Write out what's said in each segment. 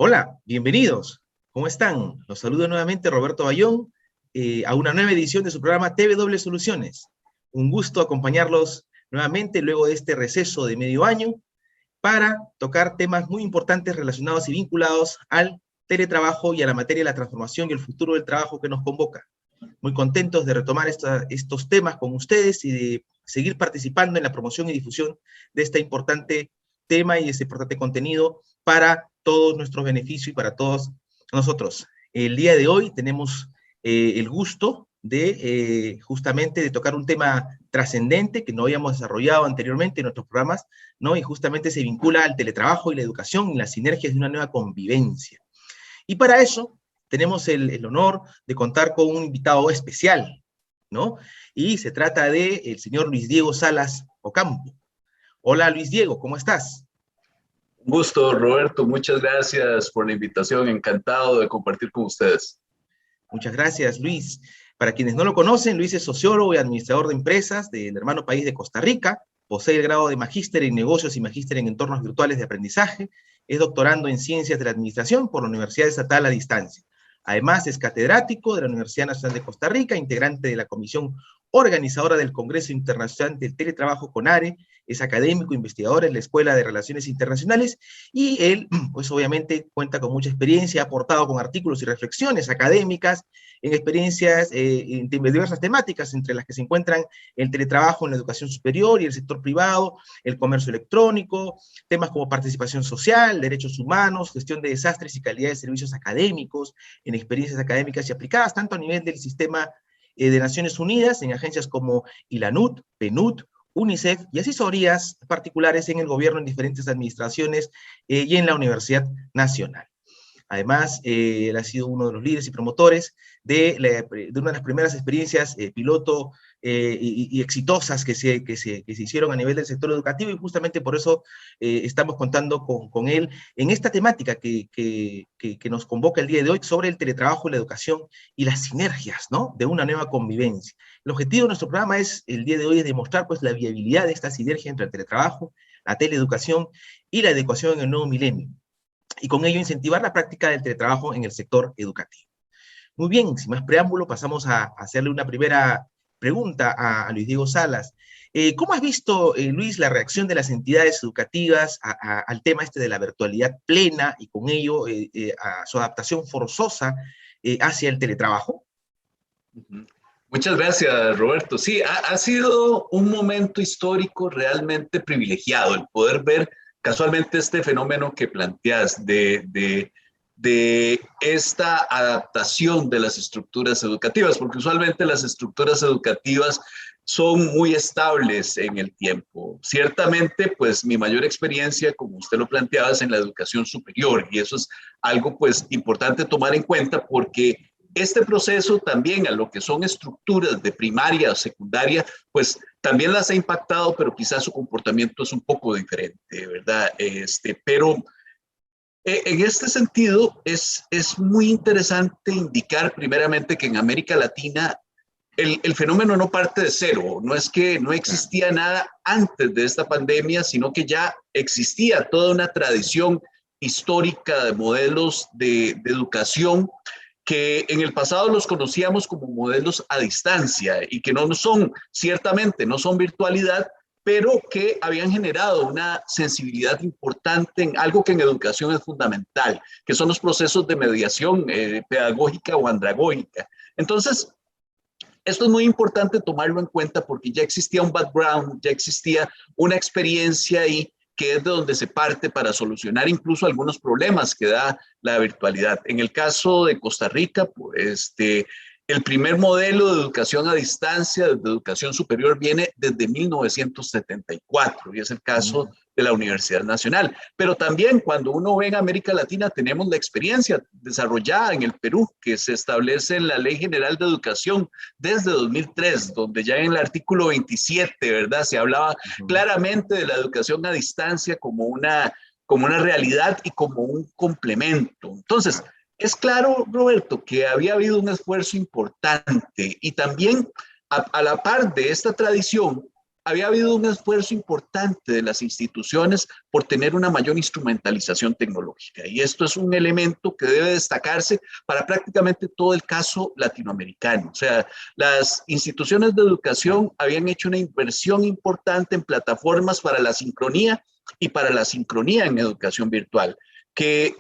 Hola, bienvenidos. ¿Cómo están? Los saludo nuevamente Roberto Bayón a una nueva edición de su programa TW Soluciones. Un gusto acompañarlos nuevamente luego de este receso de medio año para tocar temas muy importantes relacionados y vinculados al teletrabajo y a la materia de la transformación y el futuro del trabajo que nos convoca. Muy contentos de retomar estos temas con ustedes y de seguir participando en la promoción y difusión de este importante tema y este importante contenido para todos nuestros beneficios y para todos nosotros. El día de hoy tenemos el gusto de justamente de tocar un tema trascendente que no habíamos desarrollado anteriormente en nuestros programas, ¿no? Y justamente se vincula al teletrabajo y la educación y las sinergias de una nueva convivencia. Y para eso tenemos el honor de contar con un invitado especial, ¿no? Y se trata de el señor Luis Diego Salas Ocampo. Hola Luis Diego, ¿cómo estás? Un gusto, Roberto. Muchas gracias por la invitación. Encantado de compartir con ustedes. Muchas gracias, Luis. Para quienes no lo conocen, Luis es sociólogo y administrador de empresas del hermano país de Costa Rica, posee el grado de magíster en negocios y magíster en entornos virtuales de aprendizaje, es doctorando en ciencias de la administración por la Universidad Estatal a Distancia. Además, es catedrático de la Universidad Nacional de Costa Rica, integrante de la comisión organizadora del Congreso Internacional del Teletrabajo CONARE, es académico, investigador en la Escuela de Relaciones Internacionales, y él, pues obviamente, cuenta con mucha experiencia, ha aportado con artículos y reflexiones académicas en experiencias en diversas temáticas, entre las que se encuentran el teletrabajo en la educación superior y el sector privado, el comercio electrónico, temas como participación social, derechos humanos, gestión de desastres y calidad de servicios académicos, en experiencias académicas y aplicadas, tanto a nivel del sistema de Naciones Unidas, en agencias como ILANUT, PNUD, UNICEF y asesorías particulares en el gobierno en diferentes administraciones y en la Universidad Nacional. Además, él ha sido uno de los líderes y promotores de una de las primeras experiencias piloto y exitosas que se hicieron a nivel del sector educativo, y justamente por eso estamos contando con él en esta temática que nos convoca el día de hoy sobre el teletrabajo y la educación y las sinergias, ¿no?, de una nueva convivencia. El objetivo de nuestro programa el día de hoy es demostrar pues, la viabilidad de esta sinergia entre el teletrabajo, la teleeducación y la adecuación en el nuevo milenio, y con ello incentivar la práctica del teletrabajo en el sector educativo. Muy bien, sin más preámbulo, pasamos a hacerle una primera pregunta a Luis Diego Salas. ¿Cómo has visto, Luis, la reacción de las entidades educativas al tema de la virtualidad plena y con ello a su adaptación forzosa hacia el teletrabajo? Muchas gracias, Roberto. Sí, ha sido un momento histórico realmente privilegiado el poder ver casualmente este fenómeno que planteas de esta adaptación de las estructuras educativas, porque usualmente las estructuras educativas son muy estables en el tiempo. Ciertamente, pues mi mayor experiencia, como usted lo planteaba, es en la educación superior, y eso es algo pues importante tomar en cuenta, porque este proceso también a lo que son estructuras de primaria o secundaria, pues también las ha impactado, pero quizás su comportamiento es un poco diferente, ¿verdad? Pero en este sentido es muy interesante indicar primeramente que en América Latina el fenómeno no parte de cero, no es que no existía nada antes de esta pandemia, sino que ya existía toda una tradición histórica de modelos de educación que en el pasado los conocíamos como modelos a distancia y que no son, ciertamente no son virtualidad, pero que habían generado una sensibilidad importante en algo que en educación es fundamental, que son los procesos de mediación pedagógica o andragógica. Entonces, esto es muy importante tomarlo en cuenta porque ya existía un background, ya existía una experiencia ahí que es de donde se parte para solucionar incluso algunos problemas que da la virtualidad. En el caso de Costa Rica, pues, El primer modelo de educación a distancia, de educación superior, viene desde 1974 y es el caso de la Universidad Nacional. Pero también cuando uno ve en América Latina tenemos la experiencia desarrollada en el Perú, que se establece en la Ley General de Educación desde 2003, donde ya en el artículo 27, ¿verdad? Se hablaba claramente de la educación a distancia como una realidad y como un complemento. Entonces, es claro, Roberto, que había habido un esfuerzo importante y también a la par de esta tradición, había habido un esfuerzo importante de las instituciones por tener una mayor instrumentalización tecnológica. Y esto es un elemento que debe destacarse para prácticamente todo el caso latinoamericano. O sea, las instituciones de educación habían hecho una inversión importante en plataformas para la sincronía y para la sincronía en educación virtual, que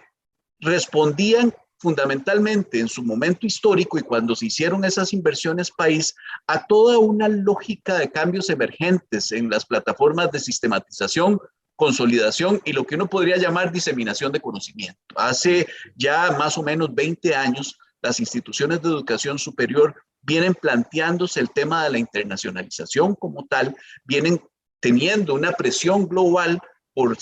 respondían fundamentalmente en su momento histórico y cuando se hicieron esas inversiones país a toda una lógica de cambios emergentes en las plataformas de sistematización, consolidación y lo que uno podría llamar diseminación de conocimiento. Hace ya más o menos 20 años, las instituciones de educación superior vienen planteándose el tema de la internacionalización como tal, vienen teniendo una presión global por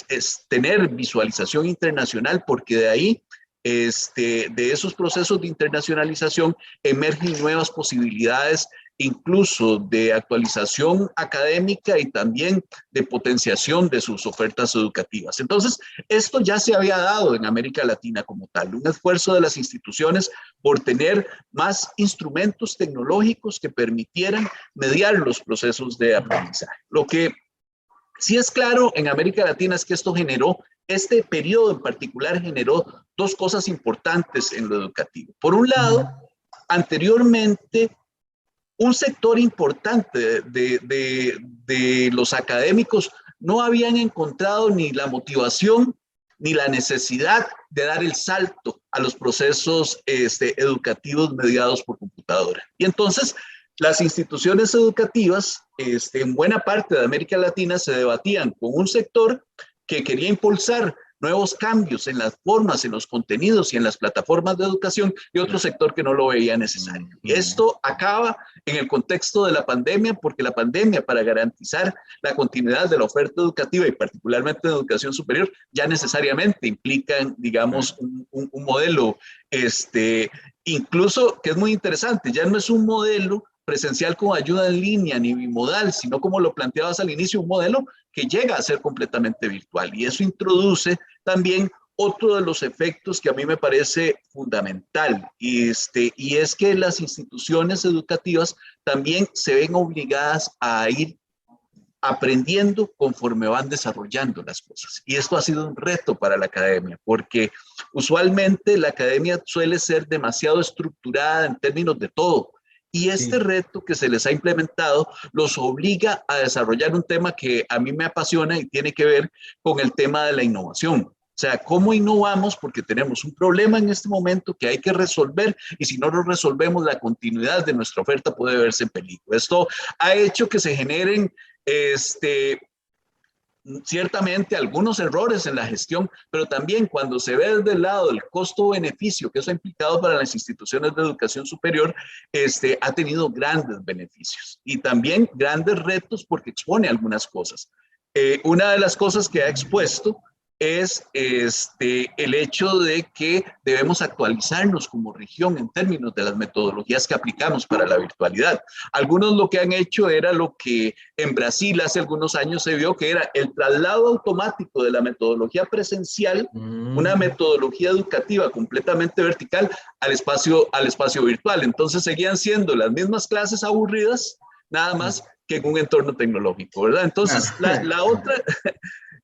tener visualización internacional, porque de ahí de esos procesos de internacionalización emergen nuevas posibilidades, incluso de actualización académica y también de potenciación de sus ofertas educativas. Entonces, esto ya se había dado en América Latina como tal, un esfuerzo de las instituciones por tener más instrumentos tecnológicos que permitieran mediar los procesos de aprendizaje. Lo que sí es claro en América Latina es que esto generó, este periodo en particular generó dos cosas importantes en lo educativo. Por un lado, anteriormente, un sector importante de los académicos no habían encontrado ni la motivación ni la necesidad de dar el salto a los procesos educativos mediados por computadora. Y entonces, las instituciones educativas en buena parte de América Latina se debatían con un sector que quería impulsar nuevos cambios en las formas, en los contenidos y en las plataformas de educación y otro sector que no lo veía necesario. Y esto acaba en el contexto de la pandemia, porque la pandemia, para garantizar la continuidad de la oferta educativa y particularmente de educación superior, ya necesariamente implican, digamos, un modelo, incluso que es muy interesante, ya no es un modelo presencial con ayuda en línea ni bimodal, sino como lo planteabas al inicio, un modelo que llega a ser completamente virtual. Y eso introduce también otro de los efectos que a mí me parece fundamental, y es que las instituciones educativas también se ven obligadas a ir aprendiendo conforme van desarrollando las cosas. Y esto ha sido un reto para la academia, porque usualmente la academia suele ser demasiado estructurada en términos de todo. Y este reto que se les ha implementado los obliga a desarrollar un tema que a mí me apasiona y tiene que ver con el tema de la innovación. O sea, ¿cómo innovamos? Porque tenemos un problema en este momento que hay que resolver y si no lo resolvemos, la continuidad de nuestra oferta puede verse en peligro. Esto ha hecho que se generen ciertamente algunos errores en la gestión, pero también cuando se ve desde el lado del costo-beneficio que eso ha implicado para las instituciones de educación superior, ha tenido grandes beneficios y también grandes retos porque expone algunas cosas. Una de las cosas que ha expuesto es el hecho de que debemos actualizarnos como región en términos de las metodologías que aplicamos para la virtualidad. Algunos lo que han hecho era lo que en Brasil hace algunos años se vio que era el traslado automático de la metodología presencial, una metodología educativa completamente vertical al espacio virtual. Entonces seguían siendo las mismas clases aburridas, nada más que en un entorno tecnológico, ¿verdad? Entonces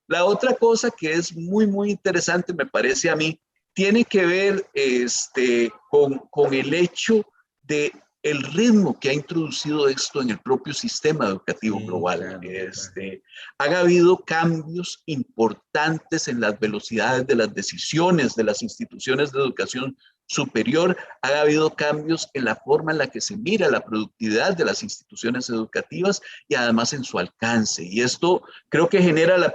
la otra cosa que es muy, muy interesante, me parece a mí, tiene que ver con el hecho de el ritmo que ha introducido esto en el propio sistema educativo global. Han habido cambios importantes en las velocidades de las decisiones de las instituciones de educación superior, ha habido cambios en la forma en la que se mira la productividad de las instituciones educativas y además en su alcance. Y esto creo que genera el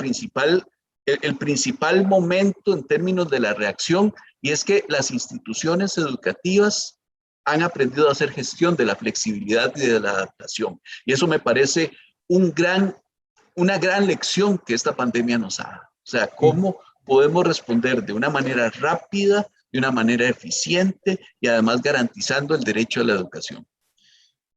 principal momento en términos de la reacción, y es que las instituciones educativas han aprendido a hacer gestión de la flexibilidad y de la adaptación. Y eso me parece una gran lección que esta pandemia nos ha dado. O sea, cómo podemos responder de una manera rápida, de una manera eficiente y además garantizando el derecho a la educación.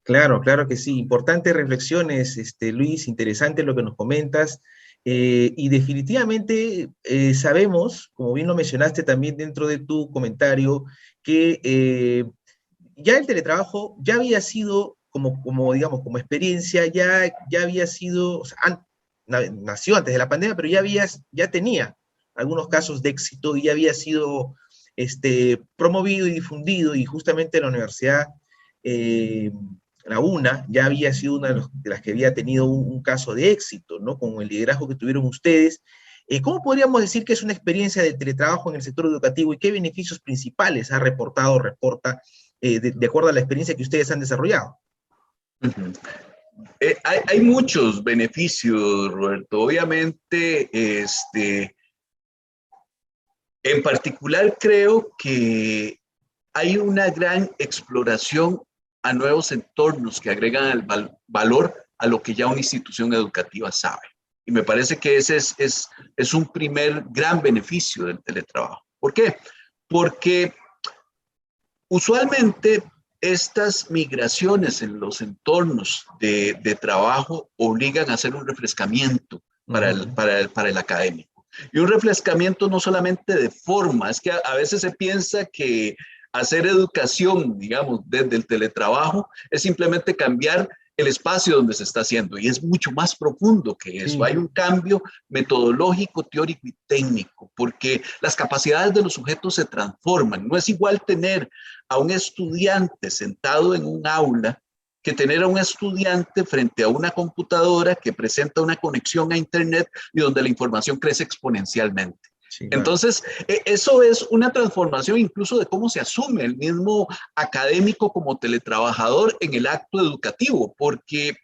Claro, claro que sí. Importantes reflexiones, Luis, interesante lo que nos comentas. Y definitivamente sabemos, como bien lo mencionaste también dentro de tu comentario, que ya el teletrabajo ya había sido, digamos, como experiencia, ya había sido, o sea, nació antes de la pandemia, pero ya tenía algunos casos de éxito y ya había sido promovido y difundido, y justamente la universidad, eh, la UNA, ya había sido una de las que había tenido un caso de éxito, ¿no? Con el liderazgo que tuvieron ustedes. ¿Cómo podríamos decir que es una experiencia de teletrabajo en el sector educativo y qué beneficios principales ha reportado o reporta de acuerdo a la experiencia que ustedes han desarrollado? Uh-huh. Hay muchos beneficios, Roberto. Obviamente, en particular creo que hay una gran exploración a nuevos entornos que agregan el valor a lo que ya una institución educativa sabe. Y me parece que ese es un primer gran beneficio del teletrabajo. ¿Por qué? Porque usualmente estas migraciones en los entornos de trabajo obligan a hacer un refrescamiento para el académico. Y un refrescamiento no solamente de forma, es que a veces se piensa que hacer educación, digamos, desde el teletrabajo es simplemente cambiar el espacio donde se está haciendo, y es mucho más profundo que eso. Sí. Hay un cambio metodológico, teórico y técnico, porque las capacidades de los sujetos se transforman. No es igual tener a un estudiante sentado en un aula que tener a un estudiante frente a una computadora que presenta una conexión a internet y donde la información crece exponencialmente. Sí, claro. Entonces, eso es una transformación incluso de cómo se asume el mismo académico como teletrabajador en el acto educativo, porque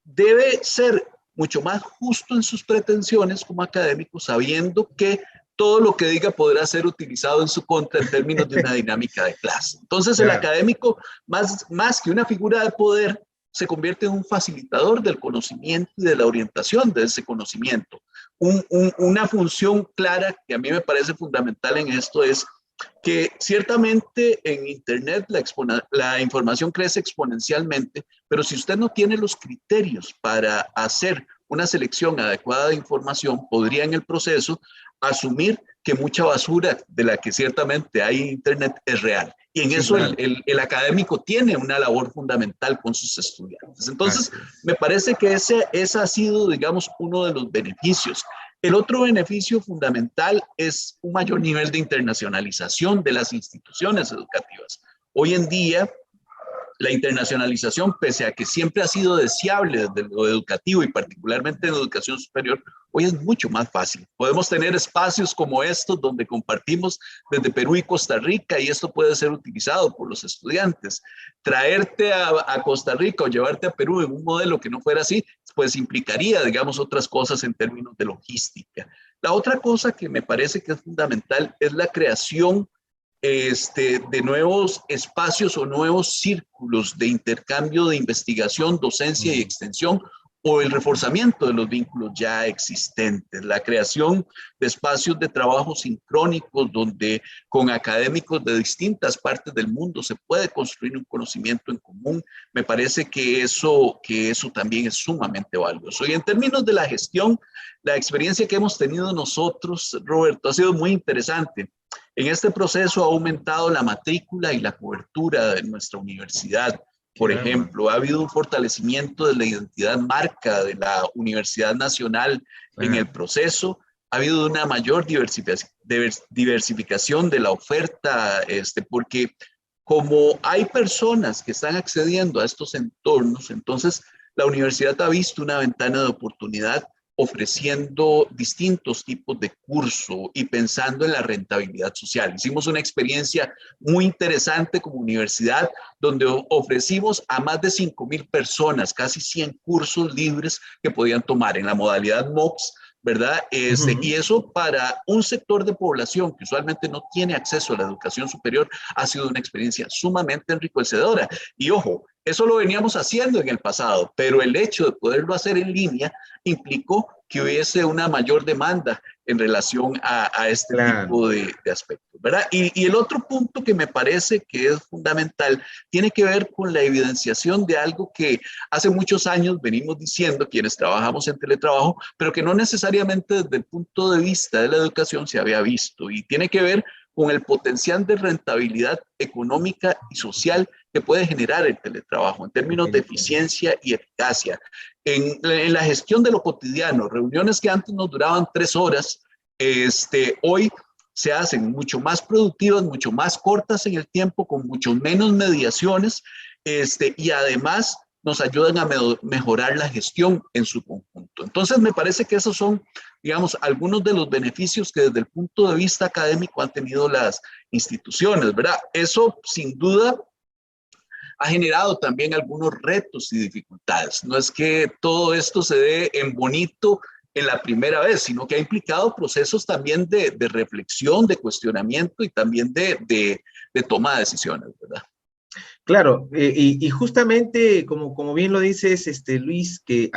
debe ser mucho más justo en sus pretensiones como académico, sabiendo que todo lo que diga podrá ser utilizado en su contra en términos de una dinámica de clase. Entonces, claro, el académico, más que una figura de poder, se convierte en un facilitador del conocimiento y de la orientación de ese conocimiento. Una función clara que a mí me parece fundamental en esto es que ciertamente en Internet la información crece exponencialmente, pero si usted no tiene los criterios para hacer una selección adecuada de información, podría en el proceso asumir que mucha basura de la que ciertamente hay en Internet es real. Y en eso claro, el académico tiene una labor fundamental con sus estudiantes. Entonces, me parece que ese ha sido, digamos, uno de los beneficios. El otro beneficio fundamental es un mayor nivel de internacionalización de las instituciones educativas. Hoy en día, la internacionalización, pese a que siempre ha sido deseable desde lo educativo y particularmente en educación superior, hoy es mucho más fácil. Podemos tener espacios como estos donde compartimos desde Perú y Costa Rica, y esto puede ser utilizado por los estudiantes. Traerte a Costa Rica o llevarte a Perú en un modelo que no fuera así, pues implicaría, digamos, otras cosas en términos de logística. La otra cosa que me parece que es fundamental es la creación de nuevos espacios o nuevos círculos de intercambio de investigación, docencia y extensión, o el reforzamiento de los vínculos ya existentes, la creación de espacios de trabajo sincrónicos donde con académicos de distintas partes del mundo se puede construir un conocimiento en común. Me parece que eso también es sumamente valioso. Y en términos de la gestión, la experiencia que hemos tenido nosotros, Roberto, ha sido muy interesante. En este proceso ha aumentado la matrícula y la cobertura de nuestra universidad. Por ejemplo, ha habido un fortalecimiento de la identidad marca de la Universidad Nacional en el proceso. Ha habido una mayor diversificación de la oferta, porque como hay personas que están accediendo a estos entornos, entonces la universidad ha visto una ventana de oportunidad ofreciendo distintos tipos de curso y pensando en la rentabilidad social. Hicimos una experiencia muy interesante como universidad donde ofrecimos a más de 5,000 personas, casi 100 cursos libres que podían tomar en la modalidad MOOCs, ¿verdad? Y eso para un sector de población que usualmente no tiene acceso a la educación superior ha sido una experiencia sumamente enriquecedora. Y ojo, eso lo veníamos haciendo en el pasado, pero el hecho de poderlo hacer en línea implicó que hubiese una mayor demanda en relación a este Claro. tipo de aspectos, ¿verdad? Y el otro punto que me parece que es fundamental tiene que ver con la evidenciación de algo que hace muchos años venimos diciendo quienes trabajamos en teletrabajo, pero que no necesariamente desde el punto de vista de la educación se había visto, y tiene que ver con el potencial de rentabilidad económica y social que puede generar el teletrabajo en términos de eficiencia y eficacia. En la gestión de lo cotidiano, reuniones que antes nos duraban 3 horas, hoy se hacen mucho más productivas, mucho más cortas en el tiempo, con mucho menos mediaciones, y además nos ayudan a mejorar la gestión en su conjunto. Entonces, me parece que esos son, digamos, algunos de los beneficios que desde el punto de vista académico han tenido las instituciones, ¿verdad? Eso, sin duda, ha generado también algunos retos y dificultades. No es que todo esto se dé en bonito en la primera vez, sino que ha implicado procesos también de reflexión, de cuestionamiento y también de toma de decisiones, ¿verdad? Claro, y justamente como bien lo dices, Luis, que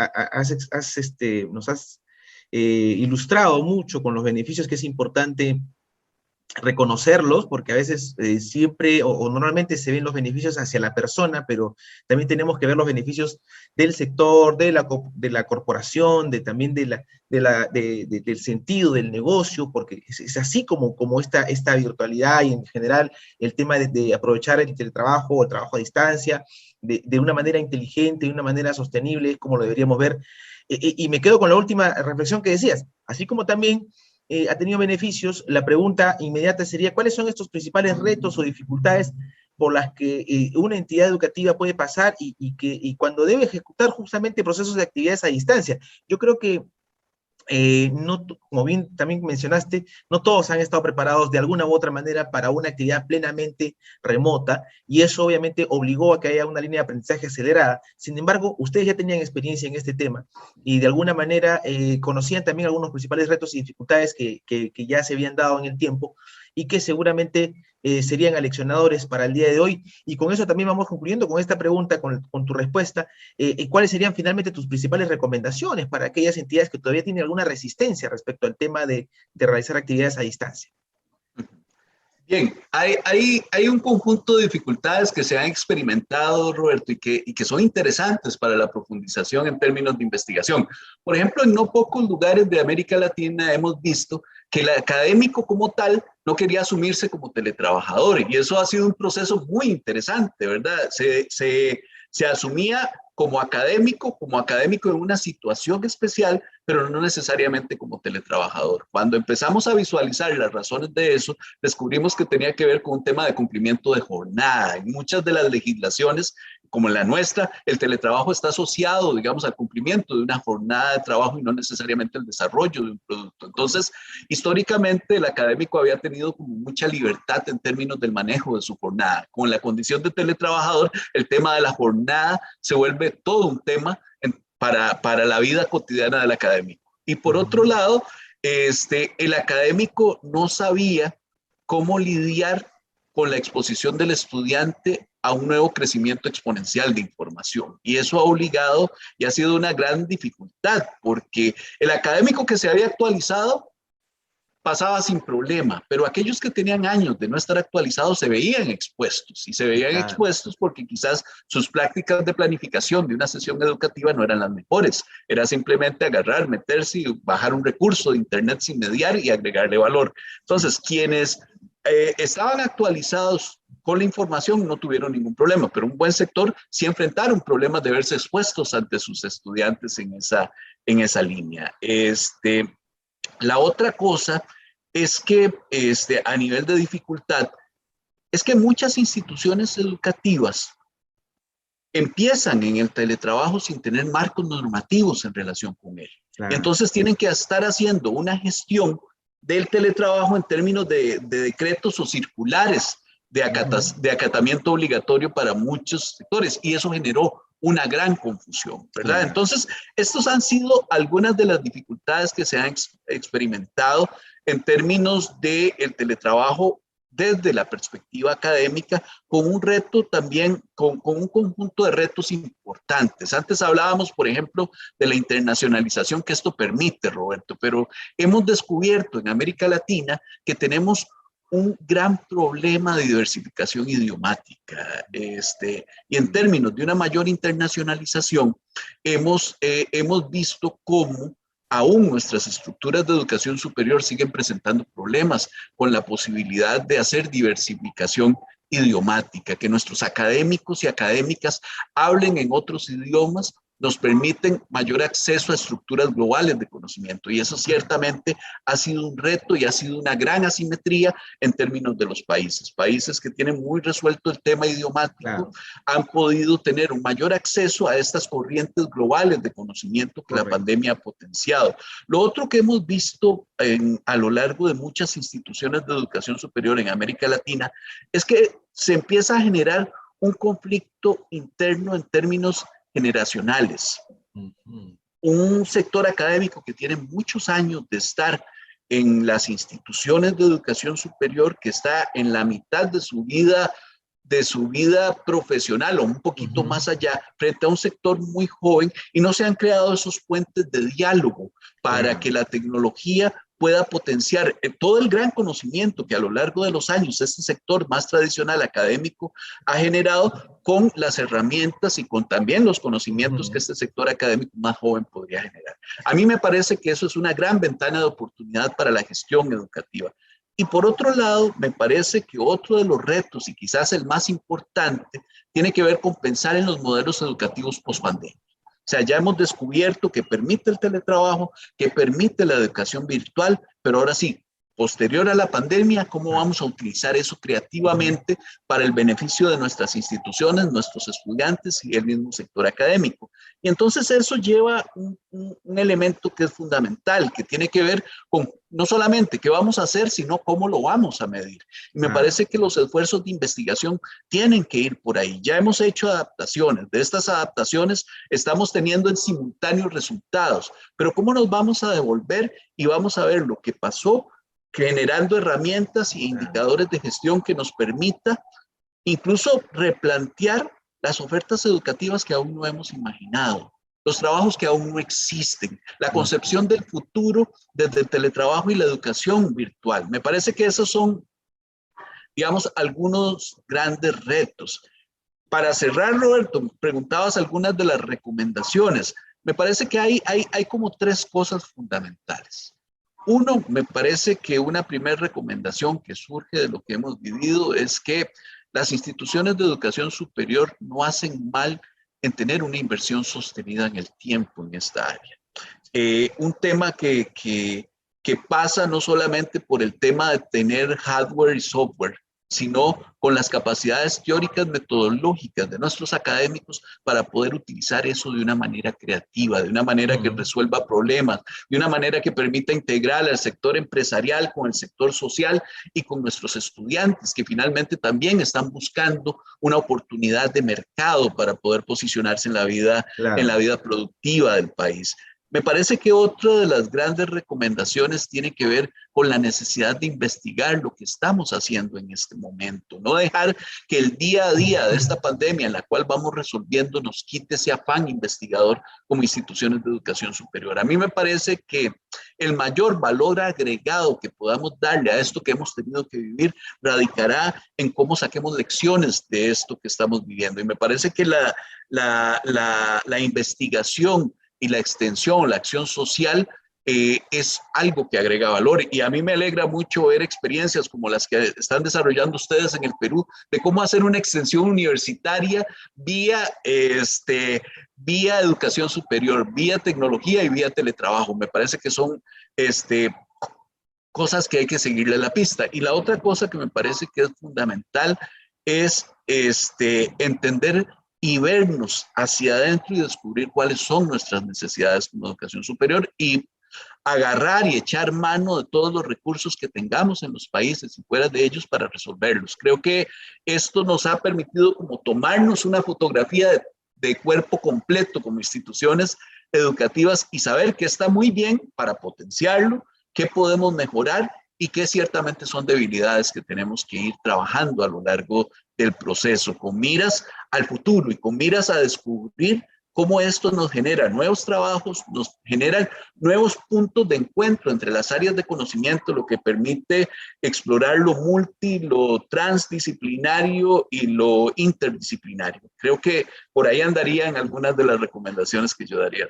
nos has ilustrado mucho con los beneficios que es importante reconocerlos, porque a veces siempre o normalmente se ven los beneficios hacia la persona, pero también tenemos que ver los beneficios del sector, de la corporación, también del sentido del negocio, porque es así como esta virtualidad y en general el tema de aprovechar el teletrabajo o el trabajo a distancia de una manera inteligente, de una manera sostenible, como lo deberíamos ver. Y me quedo con la última reflexión que decías, así como también ha tenido beneficios, la pregunta inmediata sería, ¿cuáles son estos principales retos o dificultades por las que una entidad educativa puede pasar y cuando debe ejecutar justamente procesos de actividades a distancia? Yo creo que no, como bien también mencionaste, no todos han estado preparados de alguna u otra manera para una actividad plenamente remota, y eso obviamente obligó a que haya una línea de aprendizaje acelerada. Sin embargo, ustedes ya tenían experiencia en este tema y de alguna manera conocían también algunos principales retos y dificultades que ya se habían dado en el tiempo y que seguramente serían aleccionadores para el día de hoy. Y con eso también vamos concluyendo con esta pregunta, con tu respuesta. ¿Cuáles serían finalmente tus principales recomendaciones para aquellas entidades que todavía tienen alguna resistencia respecto al tema de realizar actividades a distancia? Bien, hay un conjunto de dificultades que se han experimentado, Roberto, y que son interesantes para la profundización en términos de investigación. Por ejemplo, en no pocos lugares de América Latina hemos visto que el académico como tal no quería asumirse como teletrabajador, y eso ha sido un proceso muy interesante, ¿verdad? Se asumía como académico en una situación especial, pero no necesariamente como teletrabajador. Cuando empezamos a visualizar las razones de eso, descubrimos que tenía que ver con un tema de cumplimiento de jornada. En muchas de las legislaciones, como en la nuestra, el teletrabajo está asociado, digamos, al cumplimiento de una jornada de trabajo y no necesariamente al desarrollo de un producto. Entonces, históricamente, el académico había tenido como mucha libertad en términos del manejo de su jornada. Con la condición de teletrabajador, el tema de la jornada se vuelve todo un tema para la vida cotidiana del académico. Y por otro lado, el académico no sabía cómo lidiar con la exposición del estudiante a un nuevo crecimiento exponencial de información. Y eso ha obligado y ha sido una gran dificultad, porque el académico que se había actualizado pasaba sin problema, pero aquellos que tenían años de no estar actualizados se veían expuestos, y se veían expuestos porque quizás sus prácticas de planificación de una sesión educativa no eran las mejores. Era simplemente agarrar, meterse y bajar un recurso de internet sin mediar y agregarle valor. Entonces, quienes estaban actualizados con la información no tuvieron ningún problema, pero un buen sector sí enfrentaron problemas de verse expuestos ante sus estudiantes en esa línea. La otra cosa es que a nivel de dificultad, es que muchas instituciones educativas empiezan en el teletrabajo sin tener marcos normativos en relación con él. Claro. Entonces tienen que estar haciendo una gestión del teletrabajo en términos de decretos o circulares de acatamiento obligatorio para muchos sectores, y eso generó una gran confusión, ¿verdad? Claro. Entonces, estos han sido algunas de las dificultades que se han experimentado en términos del teletrabajo desde la perspectiva académica, con un reto también, con un conjunto de retos importantes. Antes hablábamos, por ejemplo, de la internacionalización que esto permite, Roberto, pero hemos descubierto en América Latina que tenemos un gran problema de diversificación idiomática. Y en términos de una mayor internacionalización, hemos visto cómo aún nuestras estructuras de educación superior siguen presentando problemas con la posibilidad de hacer diversificación idiomática, que nuestros académicos y académicas hablen en otros idiomas, nos permiten mayor acceso a estructuras globales de conocimiento. Y eso ciertamente ha sido un reto y ha sido una gran asimetría en términos de los países. Países que tienen muy resuelto el tema idiomático, claro, han podido tener un mayor acceso a estas corrientes globales de conocimiento que la pandemia ha potenciado. Lo otro que hemos visto a lo largo de muchas instituciones de educación superior en América Latina es que se empieza a generar un conflicto interno en términos generacionales. Un sector académico que tiene muchos años de estar en las instituciones de educación superior, que está en la mitad de su vida profesional o un poquito más allá, frente a un sector muy joven, y no se han creado esos puentes de diálogo para que la tecnología pueda potenciar todo el gran conocimiento que a lo largo de los años este sector más tradicional académico ha generado, con las herramientas y con también los conocimientos que este sector académico más joven podría generar. A mí me parece que eso es una gran ventana de oportunidad para la gestión educativa. Y por otro lado, me parece que otro de los retos, y quizás el más importante, tiene que ver con pensar en los modelos educativos post-pandemia. O sea, ya hemos descubierto que permite el teletrabajo, que permite la educación virtual, pero ahora sí, posterior a la pandemia, ¿cómo vamos a utilizar eso creativamente para el beneficio de nuestras instituciones, nuestros estudiantes y el mismo sector académico? Y entonces eso lleva un elemento que es fundamental, que tiene que ver con no solamente qué vamos a hacer, sino cómo lo vamos a medir. Y me parece que los esfuerzos de investigación tienen que ir por ahí. Ya hemos hecho adaptaciones. De estas adaptaciones estamos teniendo en simultáneo resultados. Pero ¿cómo nos vamos a devolver y vamos a ver lo que pasó, generando herramientas y indicadores de gestión que nos permita incluso replantear las ofertas educativas que aún no hemos imaginado, los trabajos que aún no existen, la concepción del futuro desde el teletrabajo y la educación virtual? Me parece que esos son, digamos, algunos grandes retos. Para cerrar, Roberto, preguntabas algunas de las recomendaciones. Me parece que hay como tres cosas fundamentales. Uno, me parece que una primera recomendación que surge de lo que hemos vivido es que las instituciones de educación superior no hacen mal en tener una inversión sostenida en el tiempo en esta área. Un tema que pasa no solamente por el tema de tener hardware y software, sino con las capacidades teóricas, metodológicas de nuestros académicos para poder utilizar eso de una manera creativa, de una manera que resuelva problemas, de una manera que permita integrar al sector empresarial con el sector social y con nuestros estudiantes, que finalmente también están buscando una oportunidad de mercado para poder posicionarse en la vida productiva del país. Me parece que otra de las grandes recomendaciones tiene que ver con la necesidad de investigar lo que estamos haciendo en este momento. No dejar que el día a día de esta pandemia en la cual vamos resolviendo nos quite ese afán investigador como instituciones de educación superior. A mí me parece que el mayor valor agregado que podamos darle a esto que hemos tenido que vivir radicará en cómo saquemos lecciones de esto que estamos viviendo. Y me parece que la investigación y la extensión, la acción social es algo que agrega valor. Y a mí me alegra mucho ver experiencias como las que están desarrollando ustedes en el Perú, de cómo hacer una extensión universitaria vía educación superior, vía tecnología y vía teletrabajo. Me parece que son cosas que hay que seguirle la pista. Y la otra cosa que me parece que es fundamental es entender y vernos hacia adentro y descubrir cuáles son nuestras necesidades como educación superior y agarrar y echar mano de todos los recursos que tengamos en los países y fuera de ellos para resolverlos. Creo que esto nos ha permitido como tomarnos una fotografía de cuerpo completo como instituciones educativas y saber qué está muy bien para potenciarlo, qué podemos mejorar y qué ciertamente son debilidades que tenemos que ir trabajando a lo largo del proceso, con miras al futuro y con miras a descubrir cómo esto nos genera nuevos trabajos, nos generan nuevos puntos de encuentro entre las áreas de conocimiento, lo que permite explorar lo multi, lo transdisciplinario y lo interdisciplinario. Creo que por ahí andarían algunas de las recomendaciones que yo daría.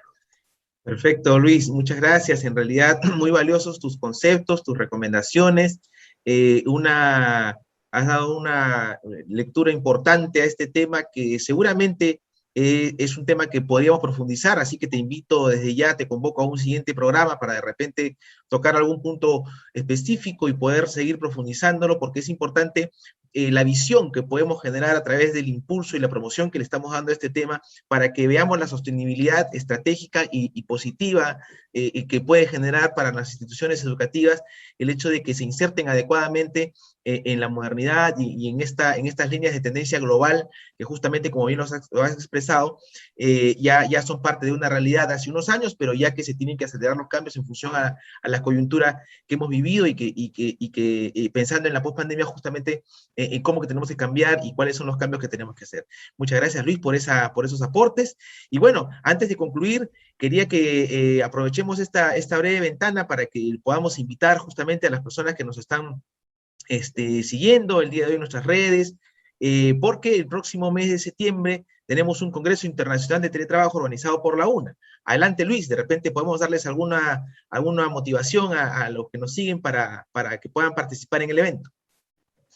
Perfecto, Luis, muchas gracias. En realidad, muy valiosos tus conceptos, tus recomendaciones. Has dado una lectura importante a este tema que seguramente es un tema que podríamos profundizar, así que te invito desde ya, te convoco a un siguiente programa para de repente tocar algún punto específico y poder seguir profundizándolo, porque es importante la visión que podemos generar a través del impulso y la promoción que le estamos dando a este tema para que veamos la sostenibilidad estratégica y positiva que puede generar para las instituciones educativas el hecho de que se inserten adecuadamente en la modernidad y en estas líneas de tendencia global que justamente, como bien lo has expresado, ya son parte de una realidad de hace unos años, pero ya que se tienen que acelerar los cambios en función a la coyuntura que hemos vivido y que pensando en la pospandemia justamente en cómo que tenemos que cambiar y cuáles son los cambios que tenemos que hacer. Muchas gracias, Luis, por esos aportes. Y bueno, antes de concluir, quería que aprovechemos esta breve ventana para que podamos invitar justamente a las personas que nos están siguiendo el día de hoy en nuestras redes, porque el próximo mes de septiembre tenemos un Congreso Internacional de Teletrabajo organizado por la UNA. Adelante, Luis, de repente podemos darles alguna motivación a los que nos siguen para que puedan participar en el evento.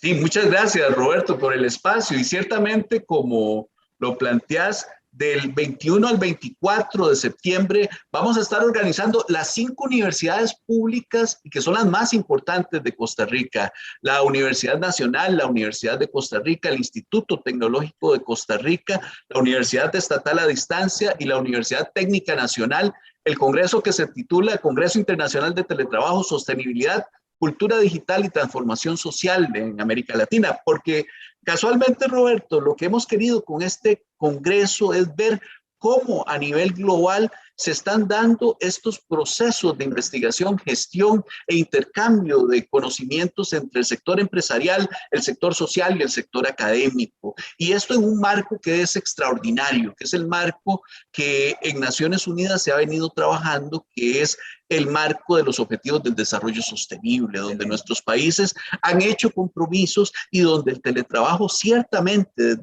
Sí, muchas gracias, Roberto, por el espacio. Y ciertamente, como lo planteas, del 21 al 24 de septiembre vamos a estar organizando las 5 universidades públicas que son las más importantes de Costa Rica: la Universidad Nacional, la Universidad de Costa Rica, el Instituto Tecnológico de Costa Rica, la Universidad Estatal a Distancia y la Universidad Técnica Nacional. El congreso que se titula Congreso Internacional de Teletrabajo, Sostenibilidad, Cultura Digital y Transformación Social en América Latina, porque casualmente, Roberto, lo que hemos querido con este congreso es ver cómo a nivel global se están dando estos procesos de investigación, gestión e intercambio de conocimientos entre el sector empresarial, el sector social y el sector académico. Y esto en un marco que es extraordinario, que es el marco que en Naciones Unidas se ha venido trabajando, que es el marco de los Objetivos del Desarrollo Sostenible, donde nuestros países han hecho compromisos y donde el teletrabajo ciertamente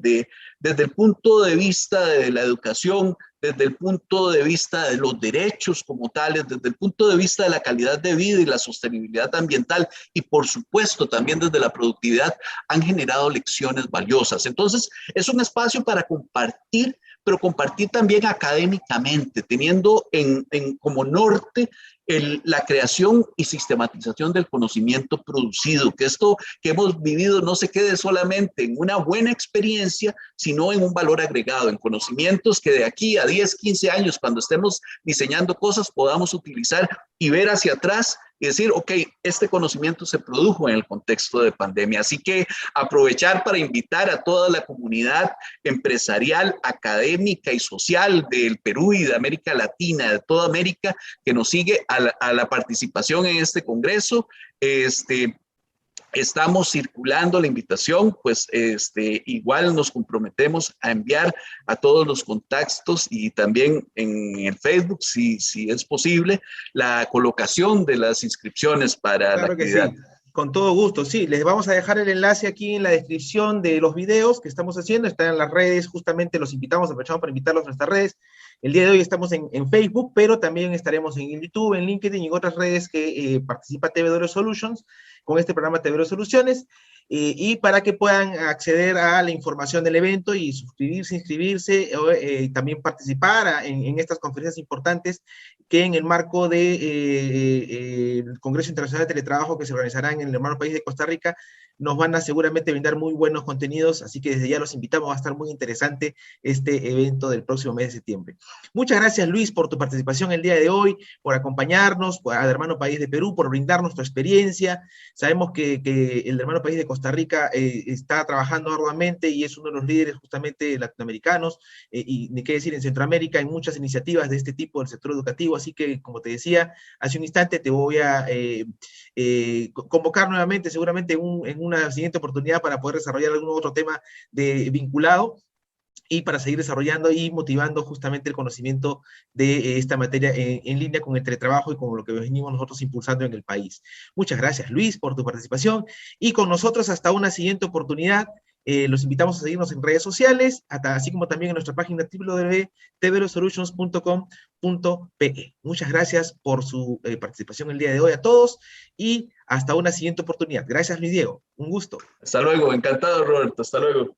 desde el punto de vista de la educación, desde el punto de vista de los derechos como tales, desde el punto de vista de la calidad de vida y la sostenibilidad ambiental y por supuesto también desde la productividad, han generado lecciones valiosas. Entonces es un espacio para compartir, pero compartir también académicamente, teniendo como norte la creación y sistematización del conocimiento producido, que esto que hemos vivido no se quede solamente en una buena experiencia, sino en un valor agregado, en conocimientos que de aquí a 10, 15 años, cuando estemos diseñando cosas, podamos utilizar y ver hacia atrás y decir, ok, este conocimiento se produjo en el contexto de pandemia. Así que aprovechar para invitar a toda la comunidad empresarial, académica y social del Perú y de América Latina, de toda América, que nos sigue a la participación en este congreso. Estamos circulando la invitación, pues igual nos comprometemos a enviar a todos los contactos y también en el Facebook, si es posible, la colocación de las inscripciones para la actividad. Sí. Con todo gusto, sí, les vamos a dejar el enlace aquí en la descripción de los videos que estamos haciendo, están en las redes, justamente los invitamos, aprovechamos para invitarlos a nuestras redes. El día de hoy estamos en Facebook, pero también estaremos en YouTube, en LinkedIn y en otras redes que participa TVW Solutions, con este programa TVW Soluciones, y para que puedan acceder a la información del evento y suscribirse, inscribirse, y también participar en estas conferencias importantes que en el marco del Congreso Internacional de Teletrabajo que se organizará en el hermano país de Costa Rica, nos van a seguramente brindar muy buenos contenidos, así que desde ya los invitamos, va a estar muy interesante este evento del próximo mes de septiembre. Muchas gracias, Luis, por tu participación el día de hoy, por acompañarnos, al hermano país de Perú, por brindarnos tu experiencia. Sabemos que el hermano país de Costa Costa Rica está trabajando arduamente y es uno de los líderes justamente latinoamericanos, y ni qué decir, en Centroamérica hay muchas iniciativas de este tipo del sector educativo, así que, como te decía hace un instante, te voy a convocar nuevamente, seguramente en una siguiente oportunidad, para poder desarrollar algún otro tema vinculado, y para seguir desarrollando y motivando justamente el conocimiento de esta materia en línea con el teletrabajo y con lo que venimos nosotros impulsando en el país. Muchas gracias, Luis, por tu participación, y con nosotros hasta una siguiente oportunidad. Los invitamos a seguirnos en redes sociales, así como también en nuestra página www.tvrosolutions.com.pe. Muchas gracias por su participación el día de hoy a todos, y hasta una siguiente oportunidad. Gracias, Luis Diego. Un gusto. Hasta luego, encantado, Roberto. Hasta luego.